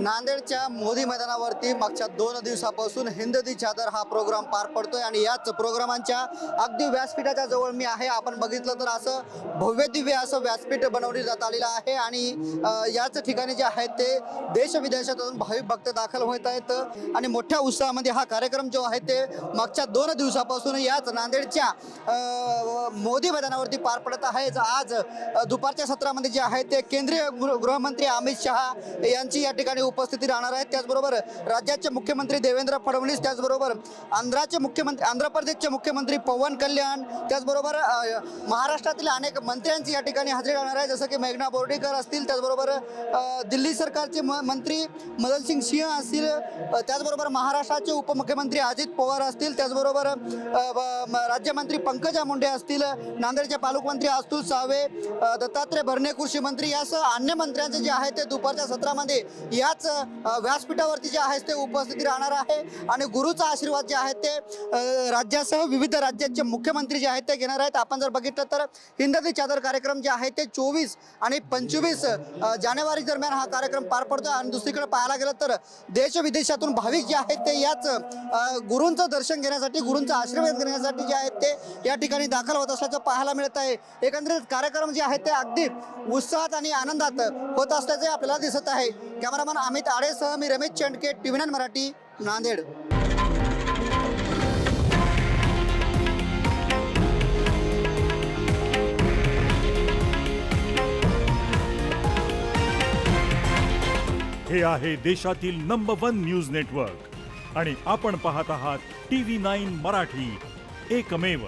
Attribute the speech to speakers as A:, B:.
A: नांदेडच्या मोदी मैदानावरती मागच्या 2 दिवसापासून हिंद दी चादर हा प्रोग्राम पार पडतोय आणि याच प्रोग्रामांच्या अगदी व्यासपीठाच्या जवळ मी आहे। आपण बघितलं तर असं भव्य दिव्य असं व्यासपीठ बनवली जात आलेलं आहे आणि याच ठिकाणी जे आहेत ते देश विदेशातून भाविक भक्त दाखल होत आहेत आणि मोठ्या उत्साहामध्ये हा कार्यक्रम जो आहे ते मागच्या 2 दिवसापासून याच नांदेडच्या मोदी मैदानावरती पार पडत आहे। आज दुपारच्या सत्रामध्ये जे आहे ते केंद्रीय गृहमंत्री अमित शहा यांची या ठिकाणी उपस्थिती राहणार आहे। त्याचबरोबर राज्याचे मुख्यमंत्री देवेंद्र फडणवीस, त्याचबरोबर आंध्र प्रदेशचे मुख्यमंत्री पवन कल्याण, त्याचबरोबर महाराष्ट्रातील अनेक मंत्र्यांची या ठिकाणी हजेरी राहणार आहे, जसं की मेघना बोर्डीकर असतील, त्याचबरोबर दिल्ली सरकारचे मंत्री मदनसिंग सिंह असतील, त्याचबरोबर महाराष्ट्राचे उपमुख्यमंत्री अजित पवार असतील, त्याचबरोबर राज्यमंत्री पंकजा मुंडे असतील, नांदेडचे पालकमंत्री अतुल सावे, दत्तात्रय भरणे कृषी मंत्री यासह अन्य मंत्र्यांचे जे आहे ते दुपारच्या सत्रामध्ये याच व्यासपीठावरती जे आहे ते उपस्थिती राहणार आहे आणि गुरुचा आशीर्वाद जे आहे ते राज्यासह विविध राज्याचे मुख्यमंत्री जे आहेत ते घेणार आहेत। आपण जर बघितलं तर हिंद दी चादर कार्यक्रम जे आहे ते 24 आणि 25 जानेवारी दरम्यान हा कार्यक्रम पार पडतो आणि दुसरीकडे पाहायला गेलं तर देश विदेशातून भाविक जे आहेत ते याच गुरूंचं दर्शन घेण्यासाठी, गुरूंचा आशीर्वाद घेण्यासाठी जे आहेत ते या ठिकाणी दाखल होत असल्याचं पाहायला मिळत आहे। एकंदरीत कार्यक्रम जे आहे ते अगदी उत्साहात आणि आनंदात होत असल्याचे आपल्याला दिसत आहे। कॅमेरामॅन अमित आडेसह मी रमेश चंडके, TV9 मराठी, नांदेड।
B: हे आहे देशातील नंबर 1 न्यूज नेटवर्क आणि आपण पाहत आहात TV9 मराठी, एकमेव।